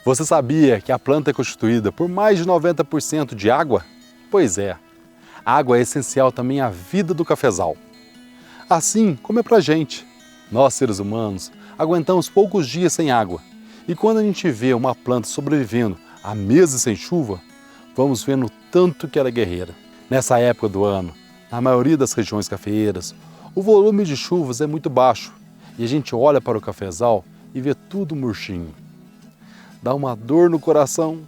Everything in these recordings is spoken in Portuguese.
Você sabia que a planta é constituída por mais de 90% de água? Pois é, a água é essencial também à vida do cafezal. Assim como é pra gente. Nós, seres humanos, aguentamos poucos dias sem água. E quando a gente vê uma planta sobrevivendo há meses sem chuva, vamos vendo o tanto que ela é guerreira. Nessa época do ano, na maioria das regiões cafeeiras, o volume de chuvas é muito baixo e a gente olha para o cafezal e vê tudo murchinho. Dá uma dor no coração,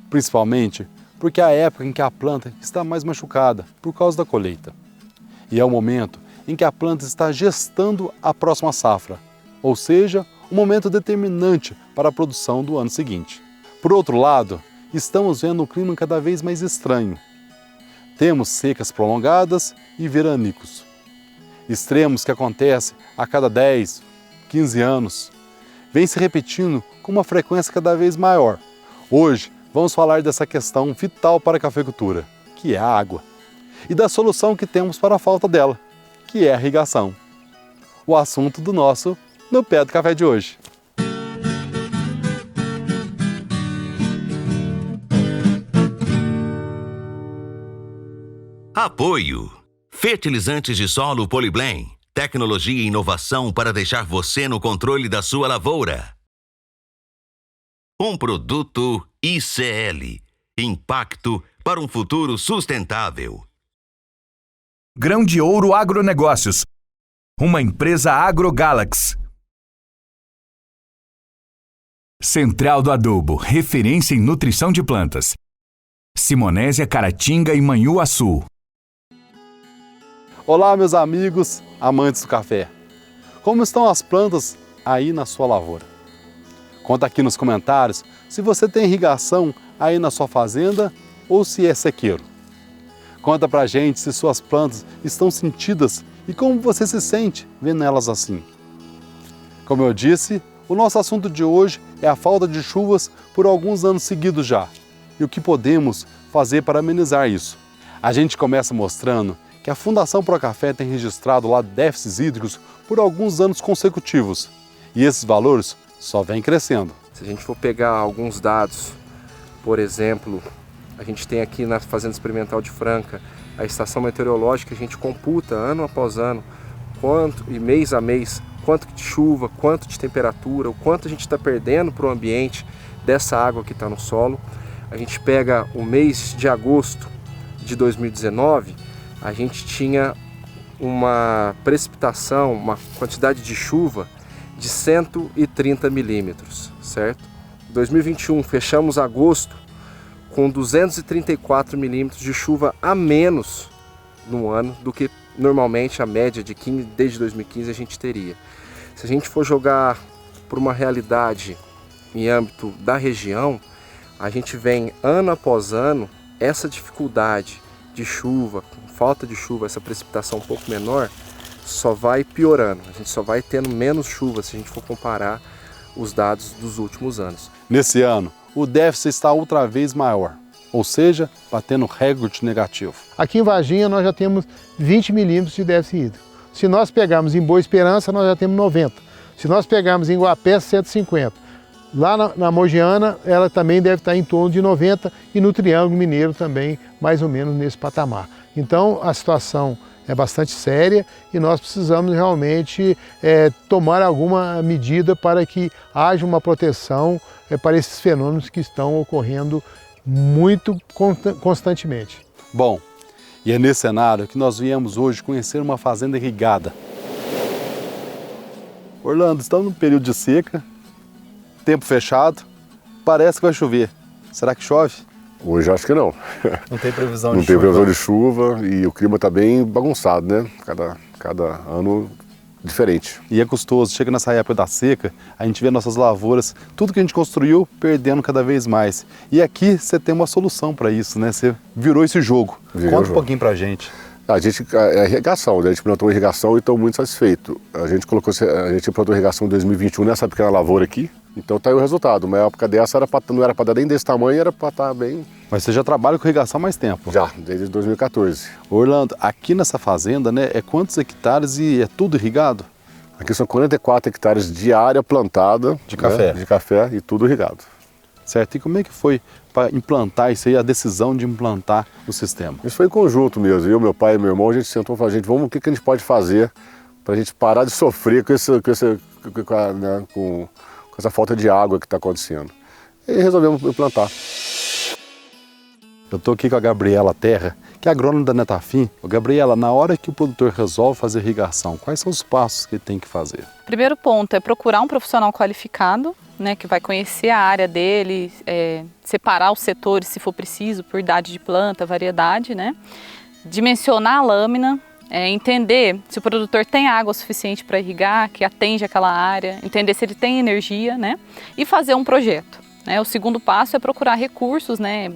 principalmente porque é a época em que a planta está mais machucada por causa da colheita. E é o momento em que a planta está gestando a próxima safra, ou seja, um momento determinante para a produção do ano seguinte. Por outro lado, estamos vendo um clima cada vez mais estranho. Temos secas prolongadas e veranicos. Extremos que acontecem a cada 10, 15 anos. Vem se repetindo com uma frequência cada vez maior. Hoje, vamos falar dessa questão vital para a cafeicultura, que é a água, e da solução que temos para a falta dela, que é a irrigação. O assunto do nosso No Pé do Café de hoje. Apoio. Fertilizantes de solo Poliblem. Tecnologia e inovação para deixar você no controle da sua lavoura. Um produto ICL. Impacto para um futuro sustentável. Grão de Ouro Agronegócios. Uma empresa AgroGalaxy. Central do Adubo, referência em nutrição de plantas. Simonésia, Caratinga e Manhuaçu. Olá, meus amigos, amantes do café. Como estão as plantas aí na sua lavoura? Conta aqui nos comentários se você tem irrigação aí na sua fazenda ou se é sequeiro. Conta pra gente se suas plantas estão sentidas e como você se sente vendo elas assim. Como eu disse, o nosso assunto de hoje é a falta de chuvas por alguns anos seguidos já e o que podemos fazer para amenizar isso. A gente começa mostrando que a Fundação Procafé tem registrado lá déficits hídricos por alguns anos consecutivos e esses valores só vêm crescendo. Se a gente for pegar alguns dados, por exemplo, a gente tem aqui na Fazenda Experimental de Franca a estação meteorológica, a gente computa ano após ano, quanto e mês a mês, quanto de chuva, quanto de temperatura, o quanto a gente está perdendo para o ambiente dessa água que está no solo. A gente pega o mês de agosto de 2019, a gente tinha uma precipitação, uma quantidade de chuva de 130 milímetros, certo? Em 2021, fechamos agosto com 234 milímetros de chuva a menos no ano do que normalmente a média de 15, desde 2015 a gente teria. Se a gente for jogar por uma realidade em âmbito da região, a gente vem ano após ano essa dificuldade de chuva, falta de chuva, essa precipitação um pouco menor, só vai piorando. A gente só vai tendo menos chuva se a gente for comparar os dados dos últimos anos. Nesse ano, o déficit está outra vez maior, ou seja, batendo recorde negativo. Aqui em Varginha nós já temos 20 milímetros de déficit hídrico. Se nós pegarmos em Boa Esperança, nós já temos 90. Se nós pegarmos em Guapé, 150. Lá na Mogiana, ela também deve estar em torno de 90 e no Triângulo Mineiro também, mais ou menos nesse patamar. Então, a situação é bastante séria e nós precisamos realmente tomar alguma medida para que haja uma proteção para esses fenômenos que estão ocorrendo muito constantemente. Bom, e é nesse cenário que nós viemos hoje conhecer uma fazenda irrigada. Orlando, estamos no período de seca, tempo fechado, parece que vai chover. Será que chove? Hoje acho que não. Não tem previsão Não de tem chuva? previsão de chuva e o clima está bem bagunçado, né? Cada ano diferente. E é custoso, chega nessa época da seca, a gente vê nossas lavouras, tudo que a gente construiu, perdendo cada vez mais. E aqui você tem uma solução para isso, né? Você virou esse jogo. Conta um pouquinho pra gente. A gente, é irrigação, né? A gente plantou irrigação e estou muito satisfeito. A gente plantou irrigação em 2021 nessa pequena lavoura aqui, então tá aí o resultado. Uma época dessa não era para dar nem desse tamanho, era para estar bem. Mas você já trabalha com irrigação há mais tempo? Já, desde 2014. Orlando, aqui nessa fazenda, né, é quantos hectares e é tudo irrigado? Aqui são 44 hectares de área plantada De café. De café e tudo irrigado. Certo? E como é que foi para implantar isso aí, a decisão de implantar o sistema? Isso foi em conjunto mesmo. Eu, meu pai e meu irmão, a gente sentou e falou, gente, vamos, o que a gente pode fazer para a gente parar de sofrer com essa falta de água que está acontecendo. E resolvemos implantar. Eu estou aqui com a Gabriela Terra, que é agrônoma da Netafim. Ô, Gabriela, na hora que o produtor resolve fazer irrigação, quais são os passos que ele tem que fazer? Primeiro ponto é procurar um profissional qualificado, né, que vai conhecer a área dele, separar os setores, se for preciso, por idade de planta, variedade, né? Dimensionar a lâmina, entender se o produtor tem água suficiente para irrigar, que atende aquela área, entender se ele tem energia, né? E fazer um projeto, né? O segundo passo é procurar recursos, né?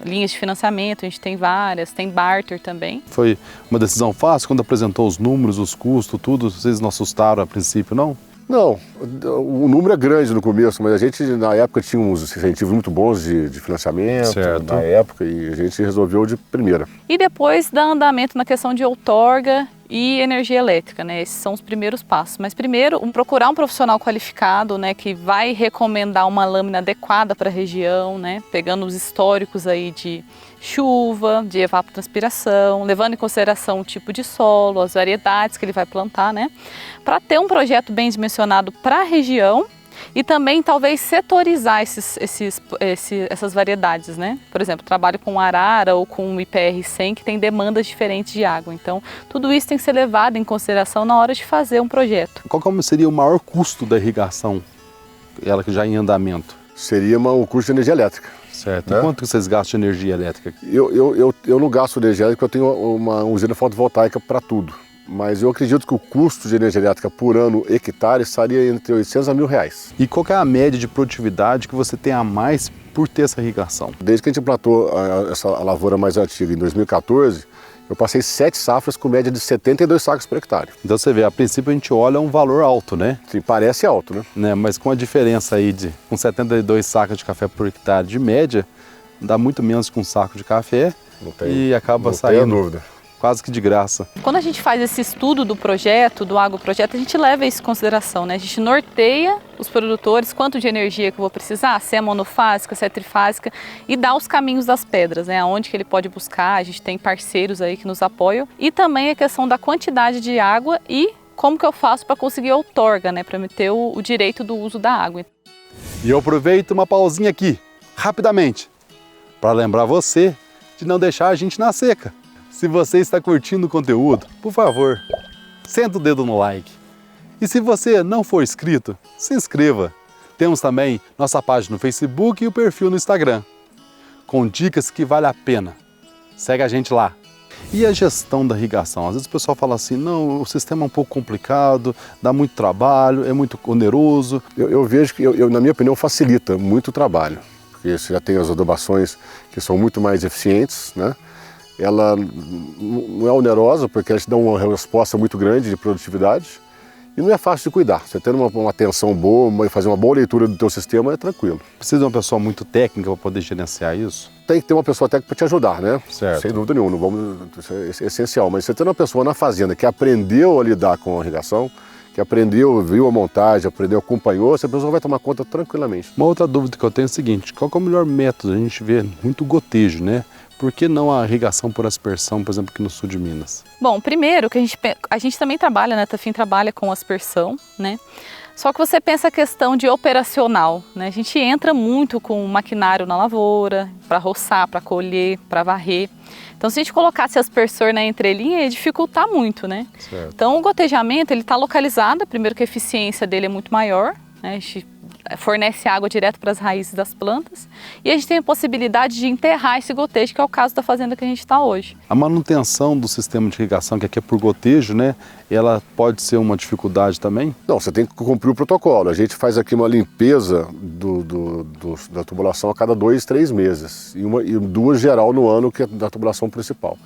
Linhas de financiamento, a gente tem várias, tem barter também. Foi uma decisão fácil quando apresentou os números, os custos, tudo? Vocês não assustaram a princípio, não? Não, o número é grande no começo, mas a gente na época tinha uns incentivos muito bons de financiamento, Certo. na época, e a gente resolveu de primeira. E depois dar andamento na questão de outorga e energia elétrica, né? Esses são os primeiros passos. Mas primeiro, procurar um profissional qualificado, né, que vai recomendar uma lâmina adequada para a região, né, pegando os históricos aí de chuva, de evapotranspiração, levando em consideração o tipo de solo, as variedades que ele vai plantar, né, para ter um projeto bem dimensionado para a região. E também talvez setorizar essas variedades, né? Por exemplo, trabalho com arara ou com IPR100 que tem demandas diferentes de água. Então, tudo isso tem que ser levado em consideração na hora de fazer um projeto. Qual seria o maior custo da irrigação, ela que já em andamento? Seria o custo de energia elétrica. Certo. Né? E quanto que vocês gastam de energia elétrica? Eu não gasto energia elétrica, eu tenho uma usina fotovoltaica para tudo. Mas eu acredito que o custo de energia elétrica por ano hectare estaria entre 800 a R$1.000. E qual que é a média de produtividade que você tem a mais por ter essa irrigação? Desde que a gente plantou essa lavoura mais antiga, em 2014, eu passei 7 safras com média de 72 sacos por hectare. Então você vê, a princípio a gente olha um valor alto, né? Sim, parece alto, né? Mas com a diferença aí com 72 sacos de café por hectare de média, dá muito menos que um saco de café e acaba saindo dúvida. Quase que de graça. Quando a gente faz esse estudo do projeto, do agroprojeto, a gente leva isso em consideração, né? A gente norteia os produtores, quanto de energia que eu vou precisar, se é monofásica, se é trifásica, e dá os caminhos das pedras, né? Aonde que ele pode buscar, a gente tem parceiros aí que nos apoiam. E também a questão da quantidade de água e como que eu faço para conseguir a outorga, né? Para me ter o direito do uso da água. E eu aproveito uma pausinha aqui, rapidamente, para lembrar você de não deixar a gente na seca. Se você está curtindo o conteúdo, por favor, senta o dedo no like. E se você não for inscrito, se inscreva. Temos também nossa página no Facebook e o perfil no Instagram, com dicas que vale a pena. Segue a gente lá. E a gestão da irrigação? Às vezes o pessoal fala assim, não, o sistema é um pouco complicado, dá muito trabalho, é muito oneroso. Eu vejo que, na minha opinião, facilita muito o trabalho. Porque você já tem as adubações que são muito mais eficientes, né? Ela não é onerosa porque ela te dá uma resposta muito grande de produtividade e não é fácil de cuidar. Você tendo uma atenção boa, fazer uma boa leitura do teu sistema é tranquilo. Precisa de uma pessoa muito técnica para poder gerenciar isso? Tem que ter uma pessoa técnica para te ajudar, né? Certo. Sem dúvida nenhuma, isso é essencial. Mas você tendo uma pessoa na fazenda que aprendeu a lidar com a irrigação, que aprendeu, viu a montagem, aprendeu, acompanhou, essa pessoa vai tomar conta tranquilamente. Uma outra dúvida que eu tenho é o seguinte, qual que é o melhor método? A gente vê muito gotejo, né? Por que não a irrigação por aspersão, por exemplo, aqui no sul de Minas? Bom, primeiro que a gente também trabalha, né? A Netafim trabalha com aspersão, né? Só que você pensa a questão de operacional, né? A gente entra muito com maquinário na lavoura, para roçar, para colher, para varrer. Então, se a gente colocasse aspersor na entrelinha, ia dificultar muito, né? Certo. Então, o gotejamento, ele está localizado, primeiro que a eficiência dele é muito maior, né? A gente fornece água direto para as raízes das plantas e a gente tem a possibilidade de enterrar esse gotejo, que é o caso da fazenda que a gente está hoje. A manutenção do sistema de irrigação, que aqui é por gotejo, né? Ela pode ser uma dificuldade também? Não, você tem que cumprir o protocolo. A gente faz aqui uma limpeza da tubulação a cada 2, 3 meses e 2 geral no ano, que é da tubulação principal.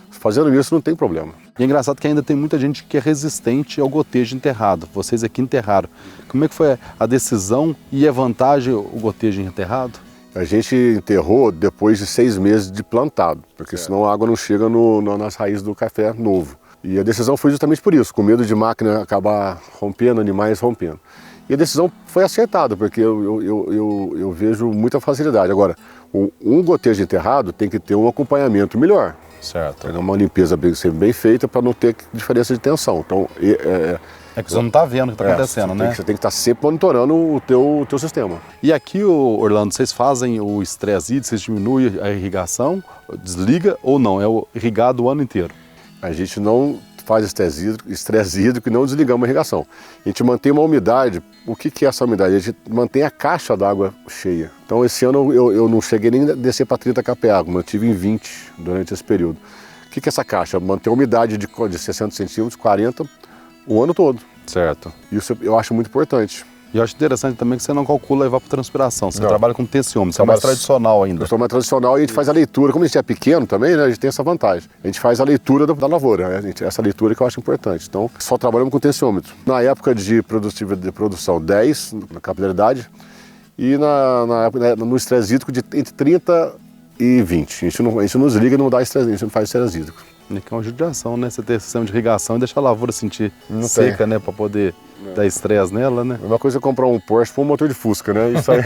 Fazendo isso não tem problema. E é engraçado que ainda tem muita gente que é resistente ao gotejo enterrado. Vocês aqui enterraram. Como é que foi a decisão e a vantagem o gotejo enterrado? A gente enterrou depois de 6 meses de plantado, porque senão a água não chega nas raízes do café novo. E a decisão foi justamente por isso, com medo de máquina acabar rompendo, animais rompendo. E a decisão foi acertada, porque eu vejo muita facilidade. Agora, um gotejo enterrado tem que ter um acompanhamento melhor. Certo. Uma limpeza sempre bem feita para não ter diferença de tensão. Então, É que você não está vendo o que está acontecendo, né? Você tem que estar sempre monitorando o teu sistema. E aqui, Orlando, vocês fazem o estresse hídrico, vocês diminuem a irrigação, desliga ou não? É irrigado o ano inteiro? A gente não faz estresse hídrico e não desligamos a irrigação. A gente mantém uma umidade. O que é essa umidade? A gente mantém a caixa d'água cheia. Então esse ano eu não cheguei nem a descer para 30 kp água, mantive em 20 durante esse período. O que é essa caixa? Manter a umidade de 60 centímetros, 40, o ano todo. Certo. Isso eu acho muito importante. E eu acho interessante também que você não calcula a evapotranspiração, você Não. trabalha com tensiômetro, você é mais tradicional ainda. Eu sou mais tradicional e a gente faz a leitura. Como a gente é pequeno também, né, a gente tem essa vantagem. A gente faz a leitura da lavoura, né, essa leitura que eu acho importante. Então, só trabalhamos com tensiômetro. Na época de produção, 10 na capilaridade e no estresse hídrico entre 30 e 20. A gente não desliga e não dá estresse, a gente não faz estresse hídrico. É que é uma judiação, né? Você ter sistema de irrigação e deixar a lavoura sentir seca, né? Para poder dar estresse nela, né? Uma coisa é comprar um Porsche para um motor de Fusca, né? Isso aí.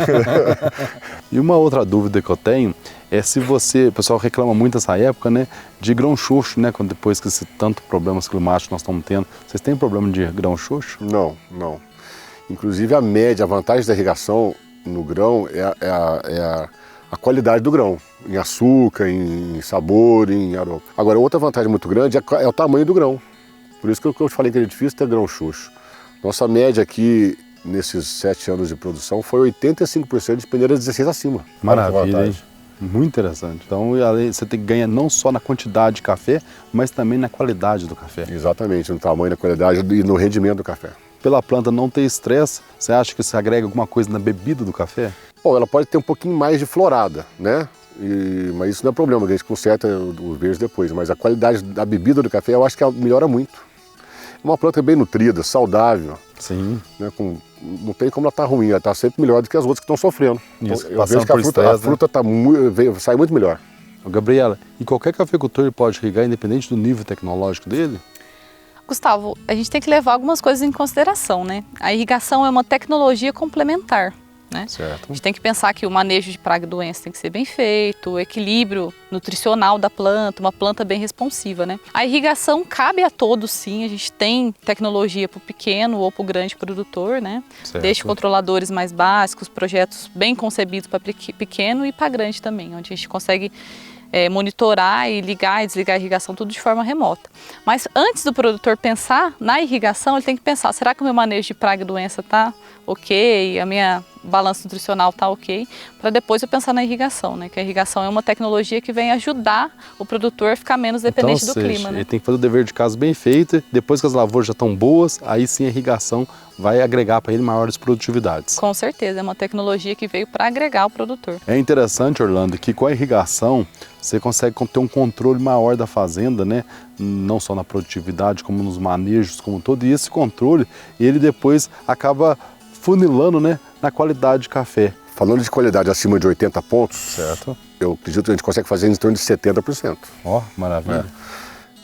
E uma outra dúvida que eu tenho é se o pessoal reclama muito nessa época, né? De grão xoxo, né? Depois que esse tanto problemas climáticos nós estamos tendo. Vocês têm problema de grão xoxo? Não. Inclusive a vantagem da irrigação no grão é a qualidade do grão, em açúcar, em sabor, em aroma. Agora, outra vantagem muito grande é o tamanho do grão. Por isso que eu te falei que é difícil ter grão xoxo. Nossa média aqui, nesses 7 anos de produção, foi 85% de peneiras 16 acima. Maravilha, hein? Muito interessante. Então, você tem que ganhar não só na quantidade de café, mas também na qualidade do café. Exatamente, no tamanho, na qualidade e no rendimento do café. Pela planta não ter estresse, você acha que você agrega alguma coisa na bebida do café? Bom, ela pode ter um pouquinho mais de florada, né? Mas isso não é problema, a gente conserta os verdes depois. Mas a qualidade da bebida do café eu acho que melhora muito. É uma planta bem nutrida, saudável. Sim. Né? Não tem como ela estar ruim, ela está sempre melhor do que as outras que estão sofrendo. Isso, então, eu vejo que a fruta sai muito melhor. Gabriela, e qualquer cafeicultor ele pode irrigar independente do nível tecnológico dele? Gustavo, a gente tem que levar algumas coisas em consideração, né? A irrigação é uma tecnologia complementar, né? Certo. A gente tem que pensar que o manejo de praga e doença tem que ser bem feito, o equilíbrio nutricional da planta, uma planta bem responsiva, né? A irrigação cabe a todos, sim. A gente tem tecnologia para o pequeno ou para o grande produtor, né? Certo. Desde controladores mais básicos, projetos bem concebidos para pequeno e para grande também, onde a gente consegue monitorar e ligar e desligar a irrigação tudo de forma remota. Mas antes do produtor pensar na irrigação, ele tem que pensar, será que o meu manejo de praga e doença está ok, a minha balança nutricional está ok, para depois eu pensar na irrigação, né? Que a irrigação é uma tecnologia que vem ajudar o produtor a ficar menos dependente do clima, né? Ele tem que fazer o dever de casa bem feito, depois que as lavouras já estão boas, aí sim a irrigação vai agregar para ele maiores produtividades. Com certeza, é uma tecnologia que veio para agregar o produtor. É interessante, Orlando, que com a irrigação você consegue ter um controle maior da fazenda, né? Não só na produtividade, como nos manejos, como todo. E esse controle, ele depois acaba funilando, né, na qualidade de café. Falando de qualidade acima de 80 pontos, Certo. eu acredito que a gente consegue fazer em torno de 70%. Ó, maravilha.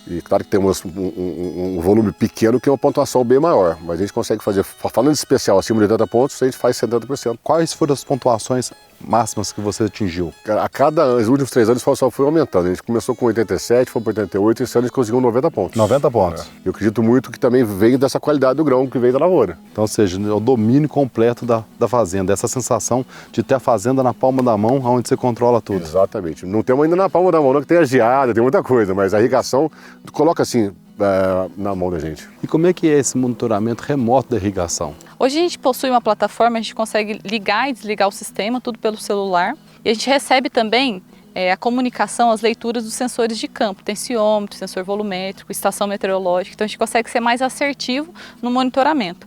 E claro que temos um volume pequeno que é uma pontuação bem maior, mas a gente consegue fazer, falando de especial, acima de 80 pontos, a gente faz 70%. Quais foram as pontuações máximas que você atingiu? A cada ano, os últimos 3 anos só foi aumentando. A gente começou com 87, foi para 88, e esse ano a gente conseguiu 90 pontos. 90 pontos. Eu acredito muito que também veio dessa qualidade do grão que veio da lavoura. Então, ou seja, é o domínio completo da fazenda, essa sensação de ter a fazenda na palma da mão, onde você controla tudo. Exatamente. Não temos ainda na palma da mão, não, que tem a geada, tem muita coisa, mas a irrigação coloca assim na mão da gente. E como é que é esse monitoramento remoto da irrigação? Hoje a gente possui uma plataforma, a gente consegue ligar e desligar o sistema, tudo pelo celular. E a gente recebe também a comunicação, as leituras dos sensores de campo, tensiômetro, sensor volumétrico, estação meteorológica. Então a gente consegue ser mais assertivo no monitoramento.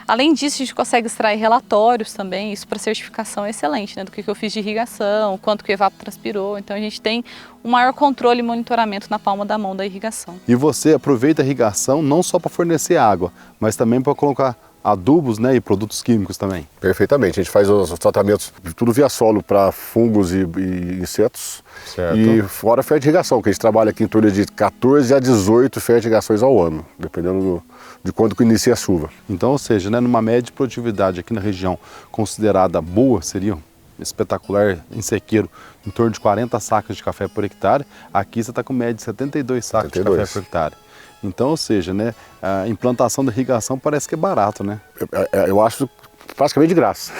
Além disso, a gente consegue extrair relatórios também, isso para certificação é excelente, né? Do que eu fiz de irrigação, quanto que o evapotranspirou. Então a gente tem um maior controle e monitoramento na palma da mão da irrigação. E você aproveita a irrigação não só para fornecer água, mas também para colocar adubos, né, e produtos químicos também. Perfeitamente. A gente faz os tratamentos tudo via solo para fungos e insetos. Certo. E fora fertirrigação, que a gente trabalha aqui em torno de 14 a 18 fertirrigações ao ano, dependendo de quando que inicia a chuva. Então, ou seja, né, numa média de produtividade aqui na região considerada boa, seria espetacular em sequeiro, em torno de 40 sacas de café por hectare. Aqui você está com média de 72 sacos 72. de café por hectare. Então, ou seja, né, a implantação da irrigação parece que é barato, né? Eu acho praticamente de graça.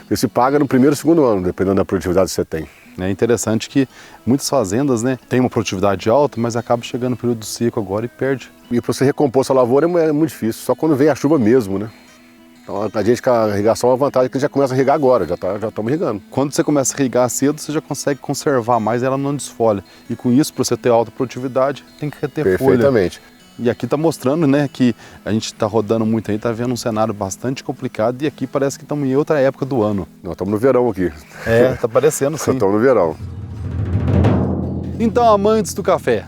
Você se paga no primeiro e segundo ano, dependendo da produtividade que você tem. É interessante que muitas fazendas, né, têm uma produtividade alta, mas acaba chegando no período seco agora e perde. E para você recompor essa lavoura é muito difícil, só quando vem a chuva mesmo, né? Então a gente com a irrigação é uma vantagem que a gente já começa a irrigar agora, já estamos irrigando. Quando você começa a irrigar cedo, você já consegue conservar mais e ela não desfolha. E com isso, para você ter alta produtividade, tem que reter folha. Perfeitamente. E aqui está mostrando, né, que a gente está rodando muito aí, está vendo um cenário bastante complicado e aqui parece que estamos em outra época do ano. Nós estamos no verão aqui. É, está parecendo sim. Estamos no verão. Então, amantes do café,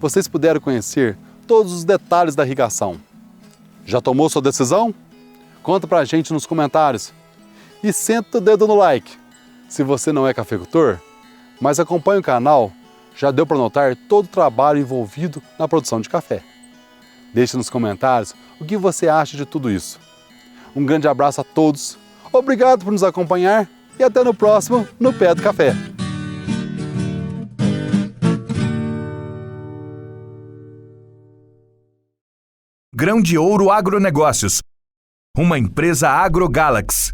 vocês puderam conhecer todos os detalhes da irrigação. Já tomou sua decisão? Conta pra gente nos comentários. E senta o dedo no like. Se você não é cafeicultor, mas acompanha o canal, já deu para notar todo o trabalho envolvido na produção de café. Deixe nos comentários o que você acha de tudo isso. Um grande abraço a todos, obrigado por nos acompanhar e até no próximo No Pé do Café. Grão de Ouro Agronegócios, uma empresa AgroGalaxy.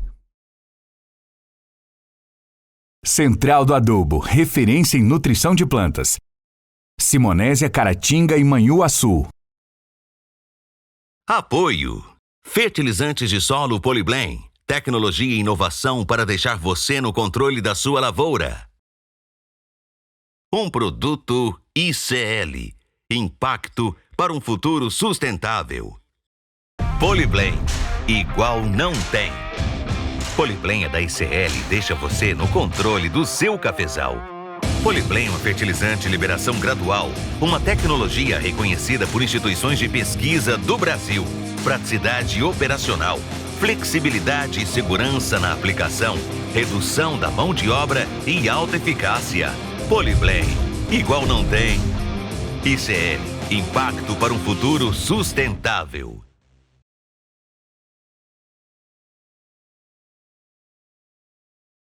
Central do Adubo, referência em nutrição de plantas. Simonésia, Caratinga e Manhuaçu. Apoio. Fertilizantes de solo Poliblem. Tecnologia e inovação para deixar você no controle da sua lavoura. Um produto ICL. Impacto para um futuro sustentável. Poliblem. Igual não tem. Poliblem é da ICL e deixa você no controle do seu cafezal. Poliblem é um fertilizante de liberação gradual, uma tecnologia reconhecida por instituições de pesquisa do Brasil. Praticidade operacional, flexibilidade e segurança na aplicação, redução da mão de obra e alta eficácia. Poliblem, igual não tem. ICL, impacto para um futuro sustentável.